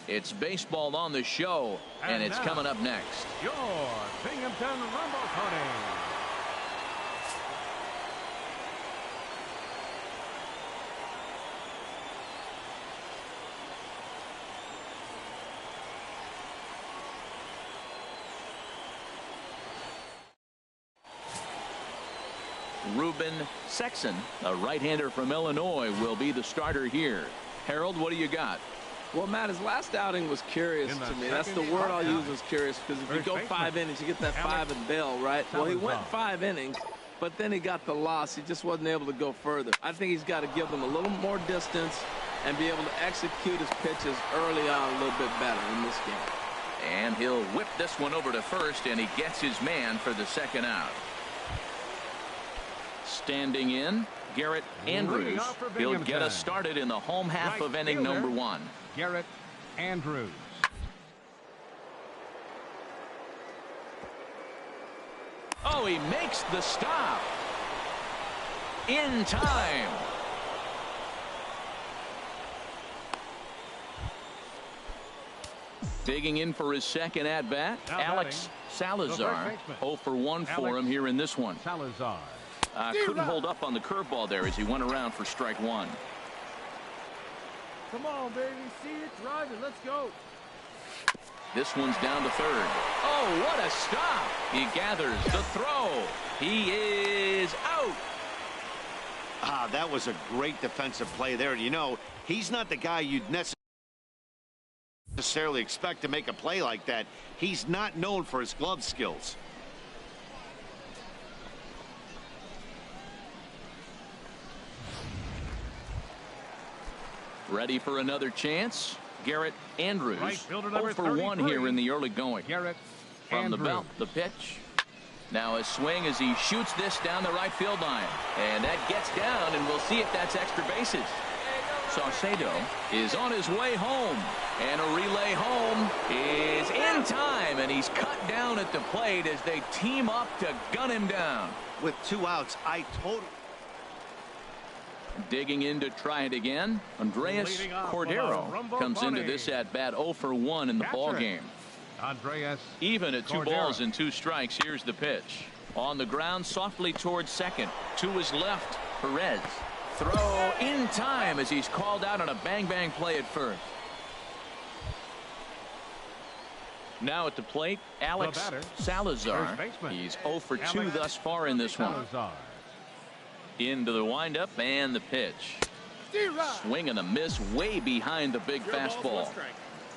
It's baseball on the show, and it's coming up next. Your Binghamton Rumble Pony. Ruben Sexton, a right-hander from Illinois, will be the starter here. Harold, what do you got? Well, Matt, his last outing was curious to me. That's the word I'll use, was curious, because if you go 5 innings, you get that 5 and bail, right? Well, he went 5 innings, but then he got the loss. He just wasn't able to go further. I think he's got to give them a little more distance and be able to execute his pitches early on a little bit better in this game. And he'll whip this one over to first, and he gets his man for the second out. Standing in, Garrett Andrews. He'll get us started in the home half of inning number 1. Garrett Andrews. Oh, he makes the stop in time. Digging in for his second at bat, Alex Salazar. 0 for 1 for him here in this one. Salazar. Couldn't hold up on the curveball there as he went around for strike 1. Come on, baby. See it, drive it. Let's go. This one's down to third. Oh, what a stop. He gathers the throw. He is out. That was a great defensive play there. You know, he's not the guy you'd necessarily expect to make a play like that. He's not known for his glove skills. Ready for another chance. Garrett Andrews. Right, 0 for 1 here in the early going. Garrett From Andrews. the belt, the pitch. Now a swing as he shoots this down the right field line. And that gets down, and we'll see if that's extra bases. Saucedo is on his way home. And a relay home is in time, and he's cut down at the plate as they team up to gun him down. With 2 outs, Digging in to try it again. Andres Cordero comes into this at bat 0 for 1 in the ball game. Andres Even at 2 Cordero. balls and 2 strikes. Here's the pitch. On the ground, softly towards second. To his left, Perez. Throw in time as he's called out on a bang-bang play at first. Now at the plate, Alex Salazar. He's 0 for 2 thus far in this one. Salazar. Into the windup and the pitch. Swing and a miss way behind the big fastball.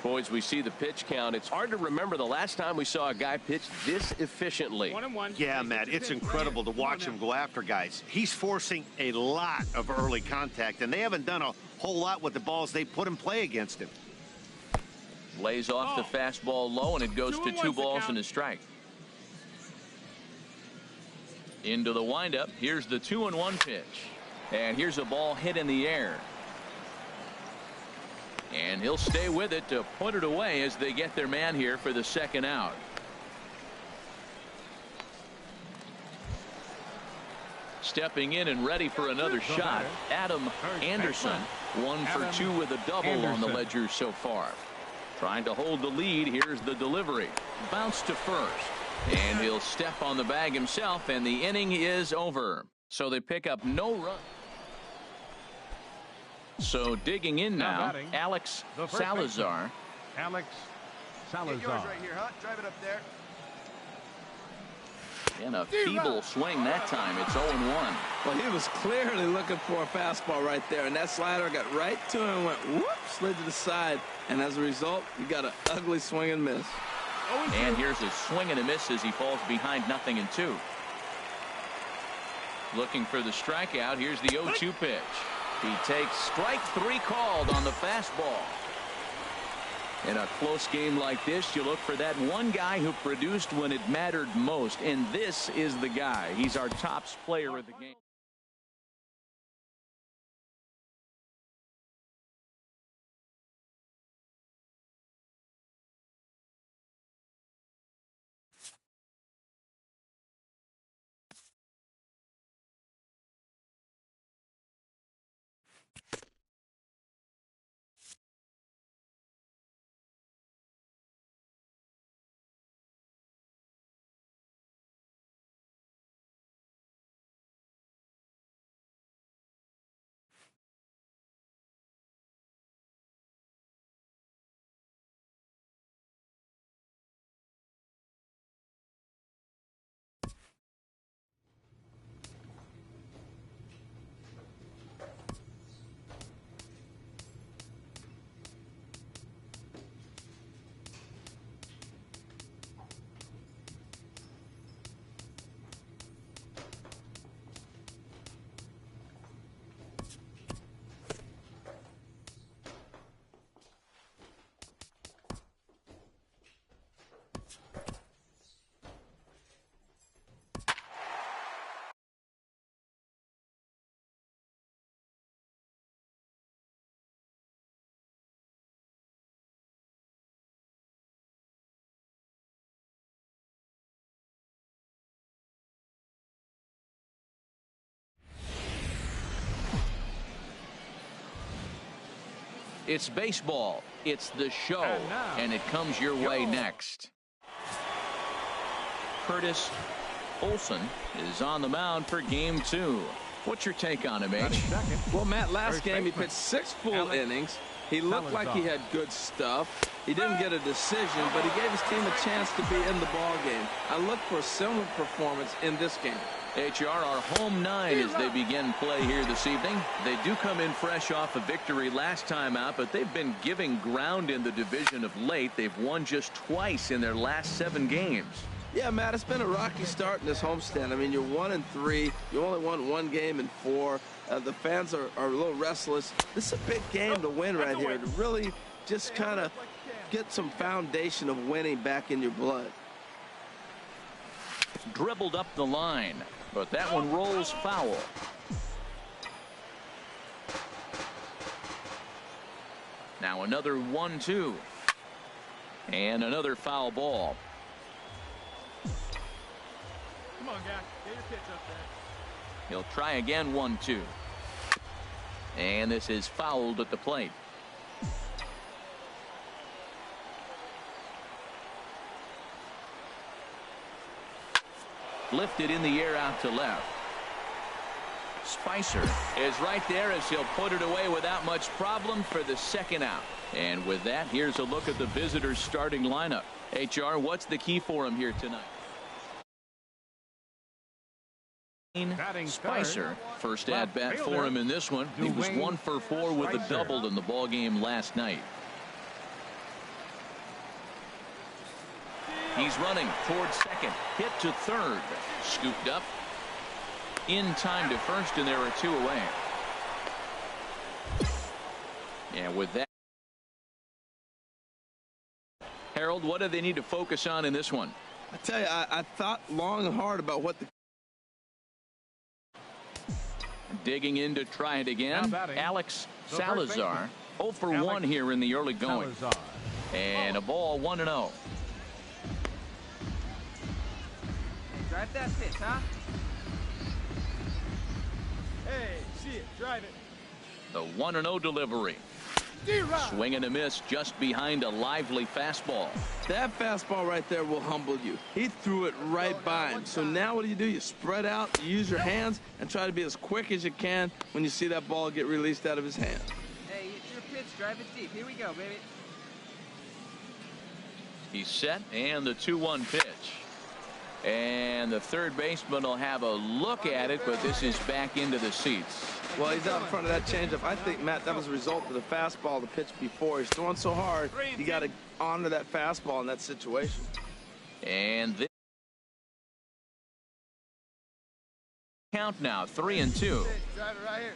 Boys, we see the pitch count. It's hard to remember the last time we saw a guy pitch this efficiently. Yeah, Matt, it's incredible to watch him go after guys. He's forcing a lot of early contact, and they haven't done a whole lot with the balls they put in play against him. Lays off the fastball low, and it goes to 2 balls and a strike. Into the windup. Here's the 2-1 pitch. And here's a ball hit in the air. And he'll stay with it to put it away as they get their man here for the second out. Stepping in and ready for another shot, Adam Anderson. 1 for 2 with a double on the ledger so far. Trying to hold the lead. Here's the delivery. Bounce to first. And he'll step on the bag himself, and the inning is over. So they pick up no run. So digging in now, Alex Salazar. Alex Salazar. Get yours right here, huh? Drive it up there. And a feeble swing that time. It's 0-1. Well, he was clearly looking for a fastball right there, and that slider got right to him and went whoop, slid to the side, and as a result, you got an ugly swing and miss. And here's a swing and a miss as he falls behind 0-2. Looking for the strikeout. Here's the 0-2 pitch. He takes strike 3 called on the fastball. In a close game like this, you look for that one guy who produced when it mattered most, and this is the guy. He's our top player of the game. It's baseball. It's the show. And it comes your way next. Curtis Olson is on the mound for game 2. What's your take on him, H? Well, Matt, last game he pitched 6 full innings. He looked like he had good stuff. He didn't get a decision, but he gave his team a chance to be in the ball game. I look for a similar performance in this game. HR, our home 9 as they begin play here this evening. They do come in fresh off a victory last time out, but they've been giving ground in the division of late. They've won just twice in their last 7 games. Yeah, Matt, it's been a rocky start in this homestand. I mean, you're 1-3. You only won 1 game in 4. The fans are a little restless. This is a big game to win right here, to really just kind of get some foundation of winning back in your blood. Dribbled up the line, but that one rolls foul. Now another 1-2. And another foul ball. Come on, guy. Get your pitch up there. He'll try again, 1-2. And this is fouled at the plate. Lifted in the air out to left. Spicer is right there as he'll put it away without much problem for the second out. And with that, here's a look at the visitors' starting lineup. HR, what's the key for him here tonight? Spicer, first at bat for him in this one. He was 1 for 4 with a double in the ball game last night. He's running towards second, hit to third, scooped up in time to first, and there are 2 away. And with that, Harold, what do they need to focus on in this one? I tell you, I thought long and hard about what the digging in to try it again. Alex Salazar, 0 for 1 here in the early going. And a ball, 1-0. Drive that pitch, huh? Hey, see it. Drive it. The 1-0 delivery. Swing and a miss just behind a lively fastball. That fastball right there will humble you. He threw it right by him. So now what do? You spread out, you use your hands, and try to be as quick as you can when you see that ball get released out of his hand. Hey, it's your pitch. Drive it deep. Here we go, baby. He's set, and the 2-1 pitch. And the third baseman will have a look at it, but this is back into the seats. Well, he's out in front of that changeup. I think, Matt, that was a result of the fastball, the pitch before. He's throwing so hard, you got to honor that fastball in that situation. And this count now, 3-2. Drive it right here.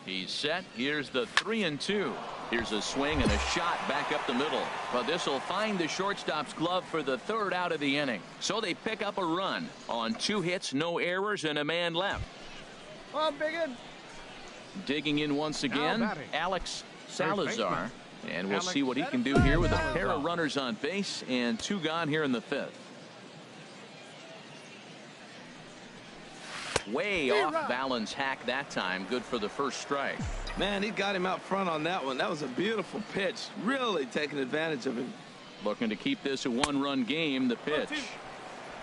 He's set. Here's the 3-2. Here's a swing and a shot back up the middle. But this will find the shortstop's glove for the 3rd out of the inning. So they pick up a run on 2 hits, no errors, and a man left. Come on, biggin. Digging in once again, Alex Salazar. And we'll see what he can do here with a pair of runners on base and 2 gone here in the 5th. Way off balance hack that time. Good for the first strike. Man, he got him out front on that one. That was a beautiful pitch. Really taking advantage of him. Looking to keep this a 1-run game. The pitch.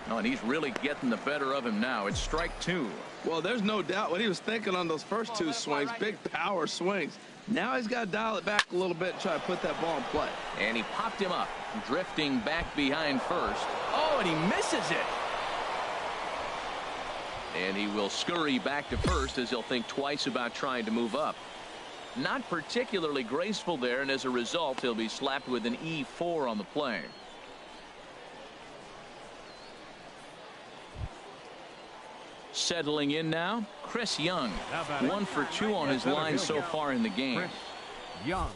Oh, and he's really getting the better of him now. It's strike 2. Well, there's no doubt what he was thinking on those first 2 swings. Big power swings. Now he's got to dial it back a little bit and try to put that ball in play. And he popped him up, drifting back behind first. Oh, and he misses it. And he will scurry back to first as he'll think twice about trying to move up. Not particularly graceful there, and as a result, he'll be slapped with an E4 on the play. Settling in now, Chris Young. 1 for 2 on his line so far in the game. Chris Young.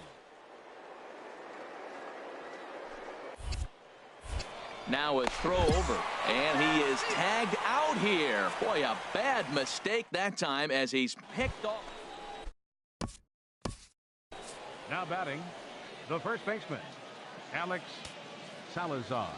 Now a throw over, and he is tagged out here. Boy, a bad mistake that time as he's picked off. Now batting, the first baseman, Alex Salazar.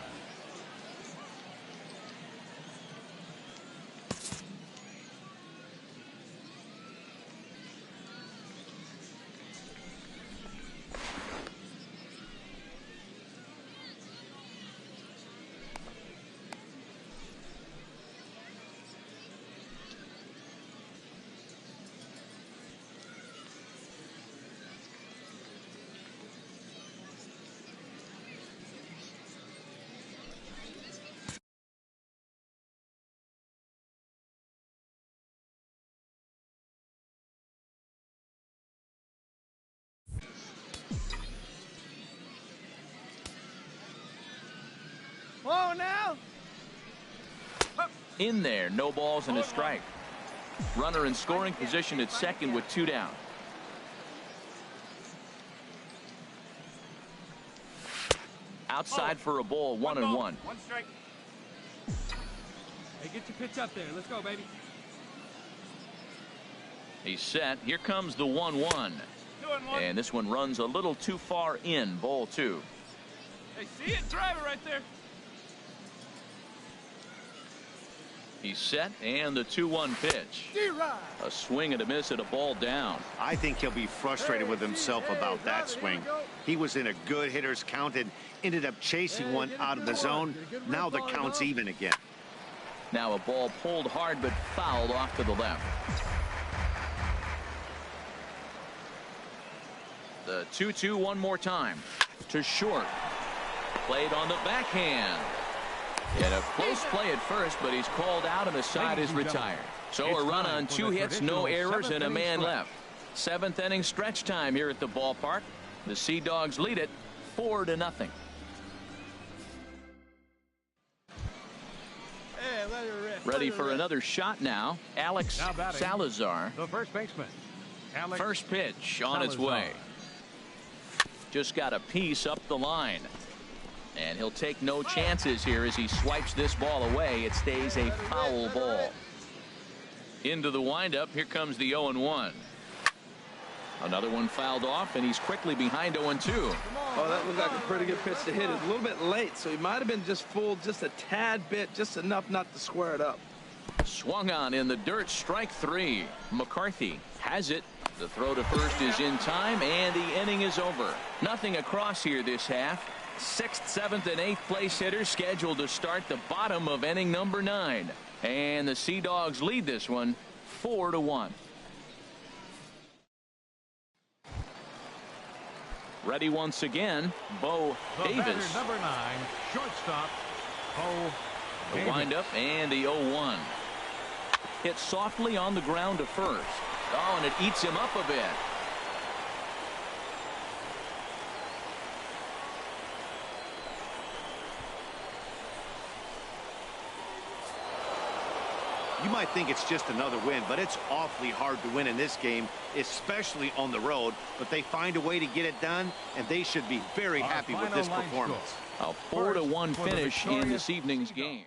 Whoa, now. In there, no balls and a strike. Runner in scoring position at second with 2 down. Outside for a ball, 1-1. One strike. Hey, get your pitch up there. Let's go, baby. He's set. Here comes the 1-1. And this one runs a little too far in. Ball 2. Hey, see it? Drive it right there. He's set, and the 2-1 pitch. A swing and a miss at a ball down. I think he'll be frustrated with himself about that swing. He was in a good hitter's count and ended up chasing one out of the zone. Now the count's even again. Now a ball pulled hard but fouled off to the left. The 2-2 one more time. To short. Played on the backhand. And a close play at first, but he's called out and the side is retired. So a run on 2 hits, no errors, and a man left. 7th inning stretch time here at the ballpark. The SeaDogs lead it 4-0. Hey, let her rip. Ready for another shot now. Alex Salazar. The first baseman. Alex First pitch on its way. Just got a piece up the line. And he'll take no chances here as he swipes this ball away. It stays a foul ball. Into the windup. Here comes the 0-1. Another one fouled off, and he's quickly behind 0-2. Oh, that looked like a pretty good pitch to hit. It was a little bit late, so he might have been just fooled just a tad bit, just enough not to square it up. Swung on in the dirt. Strike 3. McCarthy has it. The throw to first is in time, and the inning is over. Nothing across here this half. 6th, 7th, and 8th place hitters scheduled to start the bottom of inning number 9. And the SeaDogs lead this one 4-1. Ready once again, Bo Davis. Number 9, shortstop, Bo The Davis. windup and the 0-1. Hit softly on the ground to first. Oh, and it eats him up a bit. You might think it's just another win, but it's awfully hard to win in this game, especially on the road. But they find a way to get it done, and they should be very happy with this performance. A 4-1 finish in this evening's game.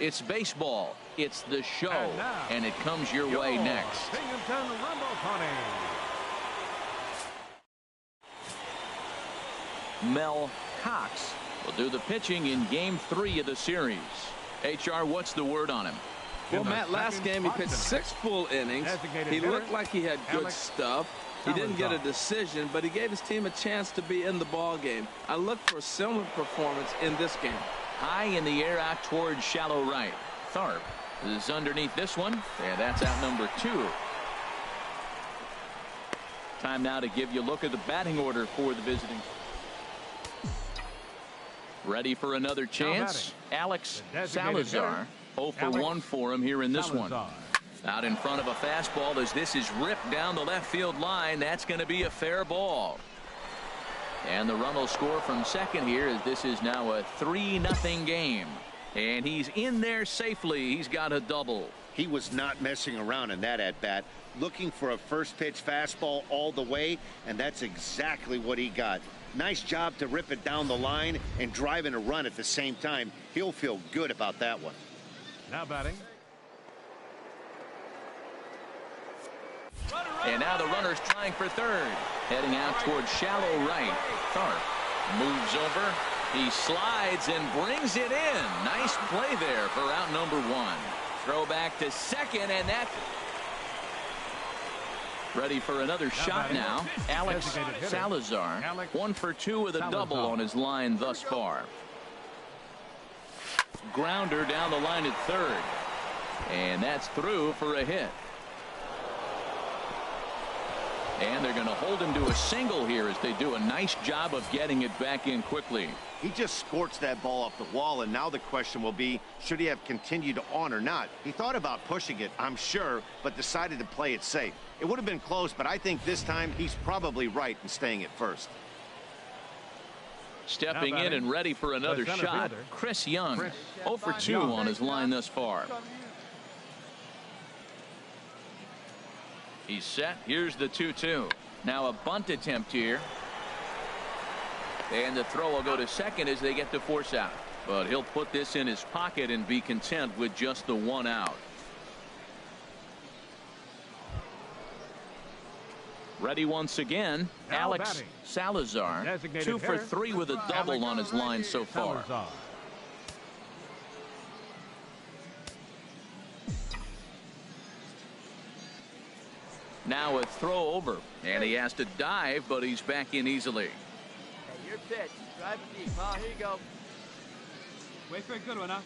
It's baseball. It's the show. And it comes your way next. Binghamton Rumble Pony. Mel Cox will do the pitching in Game 3 of the series. HR, what's the word on him? Well, Matt, last game he pitched 6 full innings. He looked like he had good stuff. He didn't get a decision, but he gave his team a chance to be in the ball game. I look for a similar performance in this game. High in the air out towards shallow right. Tharp is underneath this one, and that's out number 2. Time now to give you a look at the batting order for the visiting. Ready for another chance. Alex Salazar. 0 for 1 for him here in this one. Out in front of a fastball as this is ripped down the left field line. That's going to be a fair ball. And the run will score from second here as this is now a 3-0 game. And he's in there safely. He's got a double. He was not messing around in that at-bat, looking for a first pitch fastball all the way, and that's exactly what he got. Nice job to rip it down the line and drive in a run at the same time. He'll feel good about that one. Now batting. And now the runner's trying for third. Heading out towards shallow right. Tharp moves over. He slides and brings it in. Nice play there for out number 1. Throw back to second, and that's ready for another shot now. Alex Salazar, 1 for 2 with a double on his line thus far. Grounder down the line at third. And that's through for a hit. And they're going to hold him to a single here as they do a nice job of getting it back in quickly. He just scorched that ball off the wall, and now the question will be, should he have continued on or not? He thought about pushing it, I'm sure, but decided to play it safe. It would have been close, but I think this time he's probably right in staying at first. Stepping in and ready for another shot, Chris Young, 0 for 2 on his line thus far. He's set. Here's the 2-2. Now a bunt attempt here. And the throw will go to second as they get the force out. But he'll put this in his pocket and be content with just the 1 out. Ready once again, Alex Salazar, 2 for 3 with a double on his line so far. Now a throw over, and he has to dive, but he's back in easily. Hey, your pitch. Drive it deep, huh? Here you go. Wait for a good one, huh?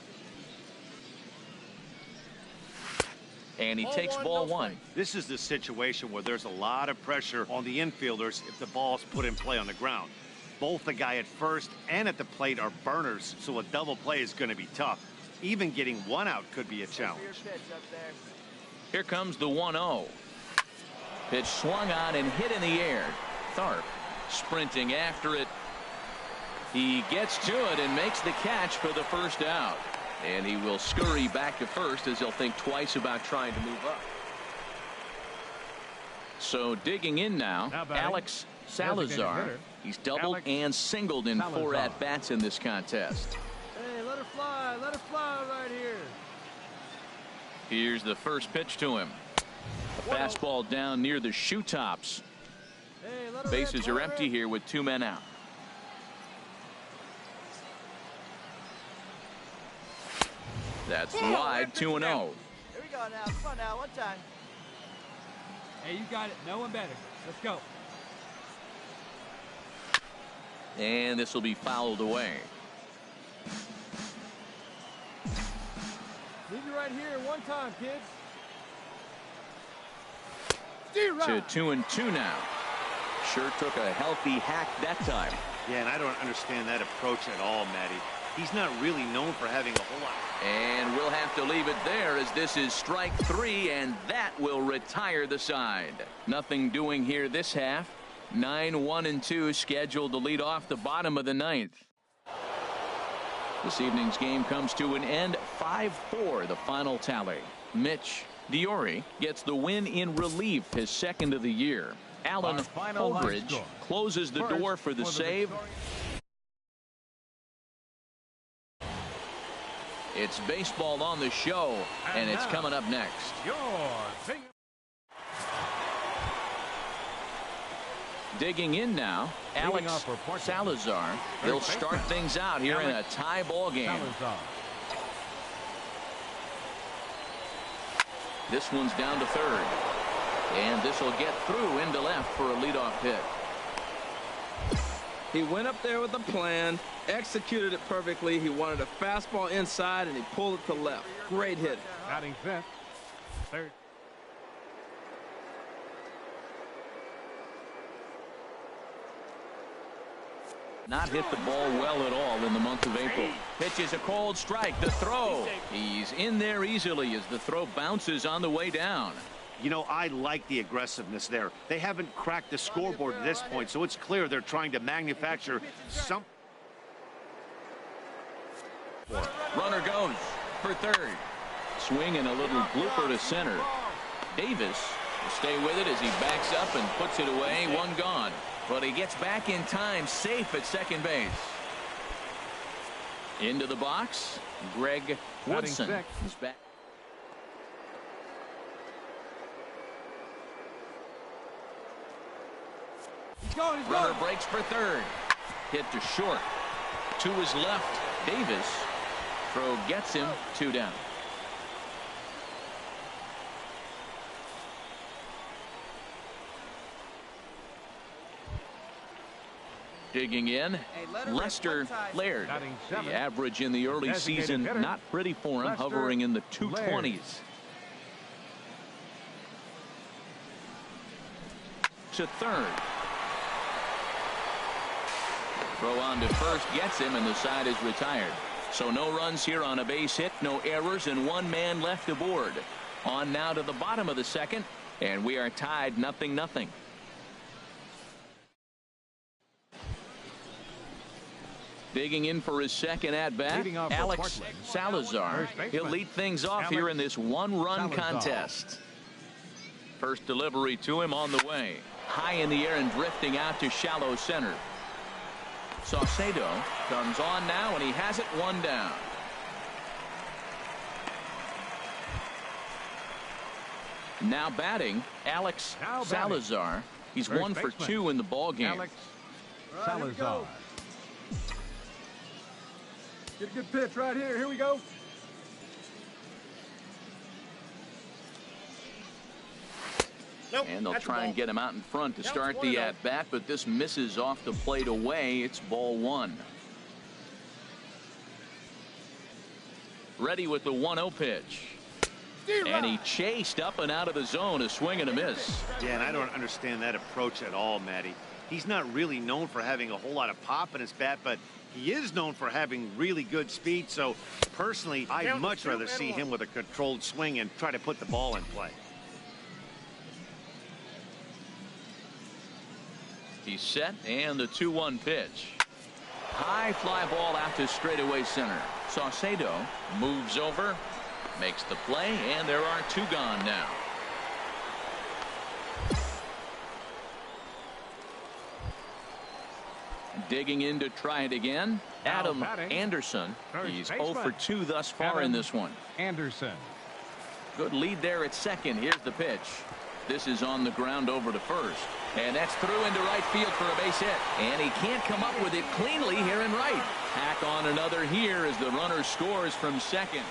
And he takes ball 1. This is the situation where there's a lot of pressure on the infielders if the ball's put in play on the ground. Both the guy at first and at the plate are burners, so a double play is going to be tough. Even getting 1 out could be a challenge. Here comes the 1-0. Pitch swung on and hit in the air. Tharp sprinting after it. He gets to it and makes the catch for the first out. And he will scurry back to first as he'll think twice about trying to move up. So digging in now, Alex Salazar. He's doubled and singled in 4 at-bats in this contest. Hey, let her fly right here. Here's the first pitch to him. A fastball down near the shoe tops. Bases are empty here with 2 men out. That's wide, 2-0. Here we go now. Come on now, one time. Hey, you got it. No one better. Let's go. And this will be fouled away. Leave you right here one time, kids. To 2-2 now. Sure took a healthy hack that time. Yeah, and I don't understand that approach at all, Matty. He's not really known for having a whole lot. And we'll have to leave it there as this is strike 3, and that will retire the side. Nothing doing here this half. 9-1-2 scheduled to lead off the bottom of the 9th. This evening's game comes to an end. 5-4 the final tally. Mitch Diori gets the win in relief, his 2nd of the year. Alan Holdridge closes the door for the save. It's baseball on the show, and it's coming up next. Digging in now, Alex Salazar. He'll start things out here in a tie ball game. This one's down to third. And this will get through into left for a leadoff hit. He went up there with a plan, executed it perfectly. He wanted a fastball inside, and he pulled it to left. Great hit. Batting 5th. Third. Not hit the ball well at all in the month of April. Pitches a cold strike. The throw. He's in there easily as the throw bounces on the way down. You know, I like the aggressiveness there. They haven't cracked the scoreboard at this point, so it's clear they're trying to manufacture some. Runner goes for third. Swing and a little blooper to center. Davis will stay with it as he backs up and puts it away. One gone. But he gets back in time, safe at second base. Into the box, Greg Woodson is back. Runner breaks for third. Hit to short. To his left, Davis. Throw gets him, 2 down. Digging in, Lester Laird. The average in the early season, not pretty for him, hovering in the 220s. To third. Throw on to first gets him, and the side is retired. So no runs here on a base hit, no errors, and 1 man left aboard. On now to the bottom of the second, and we are tied 0-0. Digging in for his second at-bat, Alex Salazar. He'll lead things off here in this 1-run contest. First delivery to him on the way. High in the air and drifting out to shallow center. Saucedo comes on now, and he has it 1 down. Now batting, Alex Salazar. He's 1 for 2 in the ball game. Alex Salazar. Get a good pitch right here. Here we go. And they'll try and get him out in front to start the at-bat, but this misses off the plate away. It's ball 1. Ready with the 1-0 pitch. And he chased up and out of the zone, a swing and a miss. Yeah, and I don't understand that approach at all, Matty. He's not really known for having a whole lot of pop in his bat, but he is known for having really good speed. So personally, I'd much rather see him with a controlled swing and try to put the ball in play. He's set, and the 2-1 pitch. High fly ball out to straightaway center. Saucedo moves over, makes the play, and there are 2 gone now. Digging in to try it again, Adam Anderson. He's 0 for 2 thus far in this one. Anderson. Good lead there at second. Here's the pitch. This is on the ground over to first. And that's through into right field for a base hit. And he can't come up with it cleanly here in right. Hack on another here as the runner scores from second.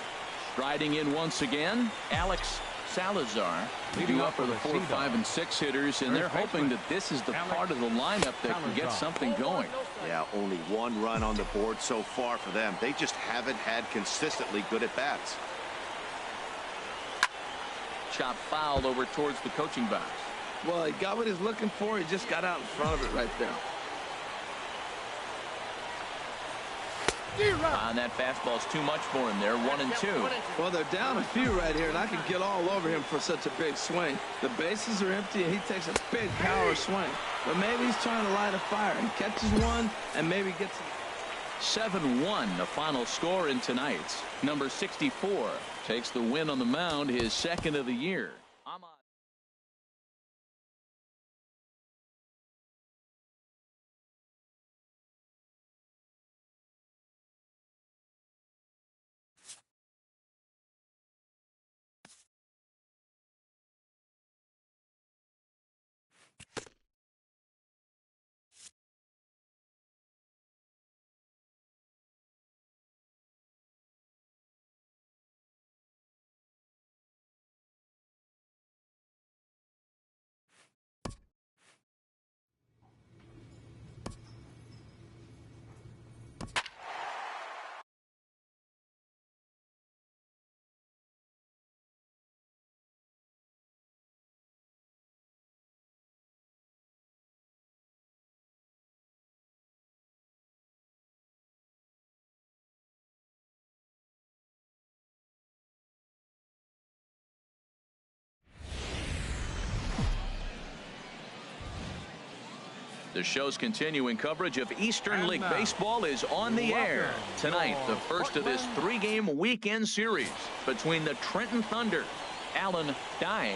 Striding in once again, Alex Salazar. Leading up for the 4, 5, and 6 hitters, and they're hoping that this is the part of the lineup that can get something going. Yeah, only 1 run on the board so far for them. They just haven't had consistently good at-bats. Chop foul over towards the coaching box. Well, he got what he's looking for. He just got out in front of it right there. And that fastball's too much for him there. 1 and 2. Well, they're down a few right here, and I can get all over him for such a big swing. The bases are empty, and he takes a big power swing. But maybe he's trying to light a fire. He catches one and maybe gets it. 7-1, the final score in tonight's. Number 64 takes the win on the mound, his second of the year. The show's continuing coverage of Eastern League Baseball is on the air. Tonight, the first of this 3-game weekend series between the Trenton Thunder. Alan Dye,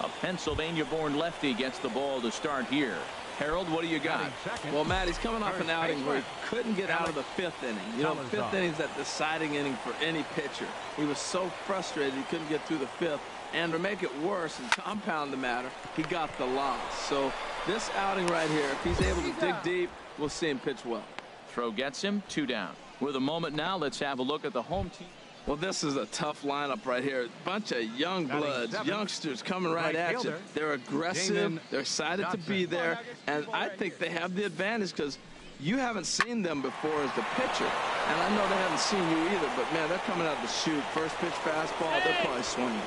a Pennsylvania-born lefty, gets the ball to start here. Harold, what do you got? Well, Matt, he's coming off an outing where he couldn't get out of the 5th inning. You know, the 5th inning is that deciding inning for any pitcher. He was so frustrated he couldn't get through the 5th. And to make it worse and compound the matter, he got the loss. So this outing right here, if he's able to dig deep, we'll see him pitch well. Throw gets him, 2 down. With a moment now, let's have a look at the home team. Well, this is a tough lineup right here. Bunch of young bloods, youngsters coming right at you. They're aggressive. They're excited to be there. And I think they have the advantage because you haven't seen them before as the pitcher. And I know they haven't seen you either. But, man, they're coming out to shoot. First pitch fastball, they're probably swinging.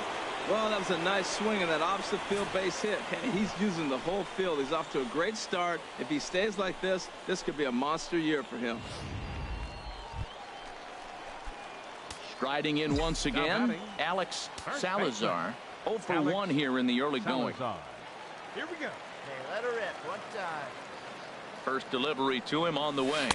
Well, that was a nice swing in that opposite field base hit. Hey, he's using the whole field. He's off to a great start. If he stays like this could be a monster year for him. Striding in once again, Alex Salazar. 0 for 1 here in the early going. Here we go. Hey, let her rip. 1 time. First delivery to him on the way.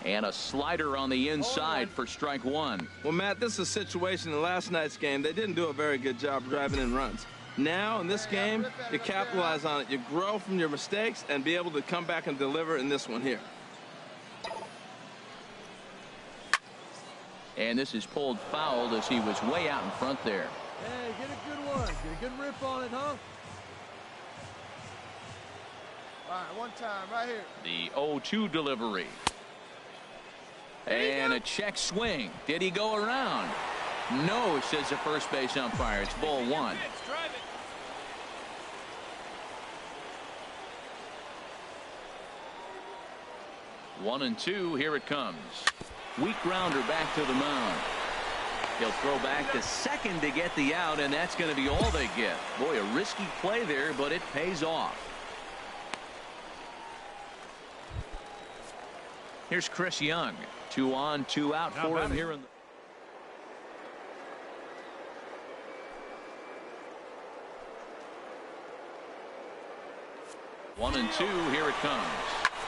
And a slider on the inside for strike 1. Well, Matt, this is a situation in last night's game. They didn't do a very good job driving in runs. Now, in this game, you capitalize on it. You grow from your mistakes and be able to come back and deliver in this one here. And this is pulled foul as he was way out in front there. Hey, get a good one. Get a good rip on it, huh? All right, 1 time right here. The 0-2 delivery. And a check swing. Did he go around? No, says the first base umpire. It's ball 1. 1-2. Here it comes. Weak grounder back to the mound. He'll throw back to second to get the out, and that's going to be all they get. Boy, a risky play there, but it pays off. Here's Chris Young. 2 on, 2 out for him here in the 1-2. Here it comes.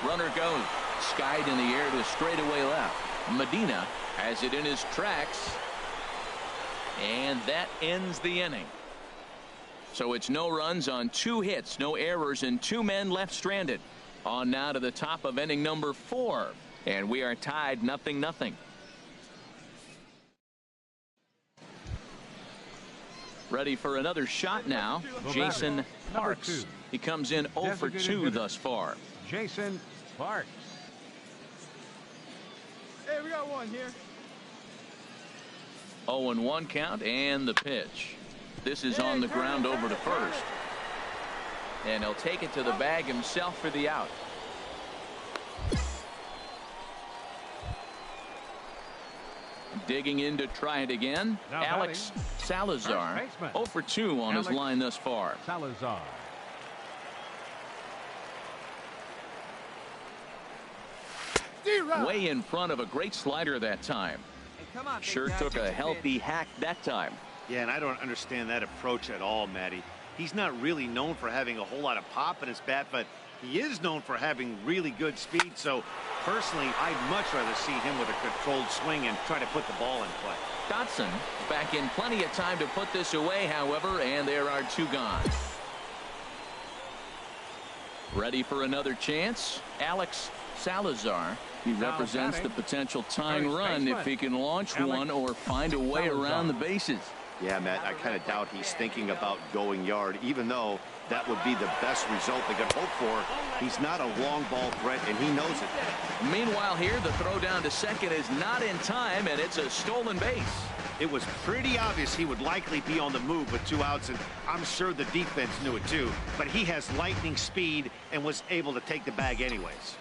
Runner goes. Skied in the air to straightaway left. Medina has it in his tracks. And that ends the inning. So it's no runs on 2 hits, no errors, and 2 men left stranded. On now to the top of inning number 4. And we are tied 0-0. Ready for another shot now. Jason Parks. He comes in 0 for 2 thus far. Jason Parks. Hey, we got one here. 0-1 count and the pitch. This is on the ground over to first. And he'll take it to the bag himself for the out. Digging in to try it again. Alex Salazar. 0 for 2 on his line thus far. Salazar. Way in front of a great slider that time. Sure took a healthy hack that time. Yeah, and I don't understand that approach at all, Matty. He's not really known for having a whole lot of pop in his bat, but he is known for having really good speed. So personally, I'd much rather see him with a controlled swing and try to put the ball in play. Dotson back in plenty of time to put this away, however, and there are 2 gone. Ready for another chance. Alex Salazar. He represents the potential tying run if he can launch one or find a way around the bases. Yeah, Matt, I kind of doubt he's thinking about going yard, even though that would be the best result they could hope for. He's not a long ball threat, and he knows it. Meanwhile here, the throw down to second is not in time, and it's a stolen base. It was pretty obvious he would likely be on the move with 2 outs, and I'm sure the defense knew it too. But he has lightning speed and was able to take the bag anyways.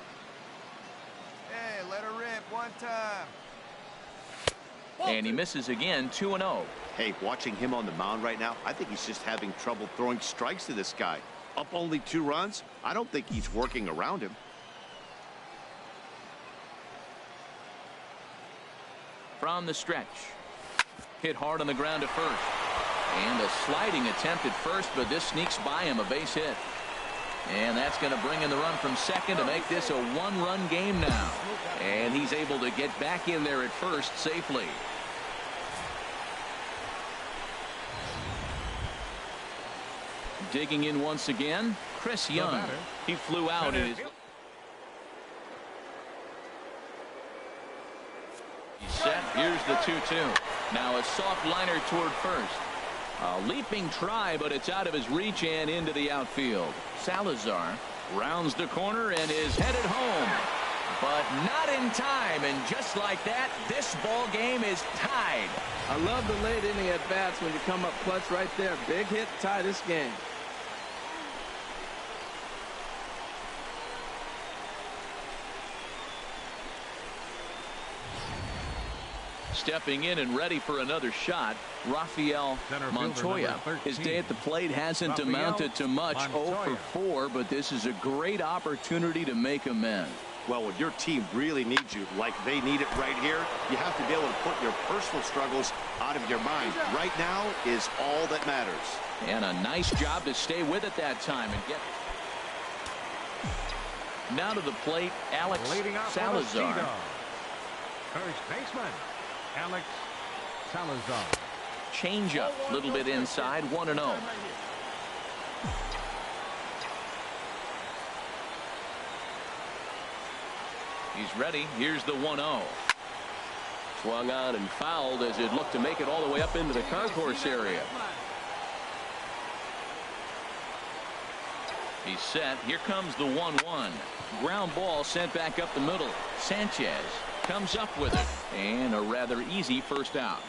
Hey, let her rip. 1 time. And he misses again. 2-0. Hey, watching him on the mound right now, I think he's just having trouble throwing strikes to this guy. Up only 2 runs? I don't think he's working around him. From the stretch. Hit hard on the ground to first. And a sliding attempt at first, but this sneaks by him, a base hit. And that's going to bring in the run from second to make this a one-run game now. And he's able to get back in there at first safely. Digging in once again, Chris Young. He flew out in his... He's set. Here's the 2-2. Now a soft liner toward first. A leaping try, but it's out of his reach and into the outfield. Salazar rounds the corner and is headed home, but not in time. And just like that, this ball game is tied. I love the late inning at bats when you come up clutch right there. Big hit, tie this game. Stepping in and ready for another shot, Rafael Montoya. His day at the plate hasn't amounted to much. 0 for 4, but this is a great opportunity to make amends. Well, when your team really needs you, like they need it right here, you have to be able to put your personal struggles out of your mind. Right now is all that matters. And a nice job to stay with it that time and get. Now to the plate, Alex Salazar. First baseman, Alex Salazar. Change up, a little bit inside, 1-0. He's ready. Here's the 1-0. Swung on and fouled as it looked to make it all the way up into the concourse area. He's set. Here comes the 1-1. Ground ball sent back up the middle. Sanchez comes up with it. And a rather easy first out.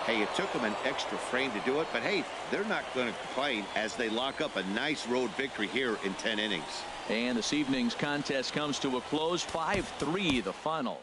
Hey, it took them an extra frame to do it, but hey, they're not going to complain as they lock up a nice road victory here in 10 innings. And this evening's contest comes to a close, 5-3 the final.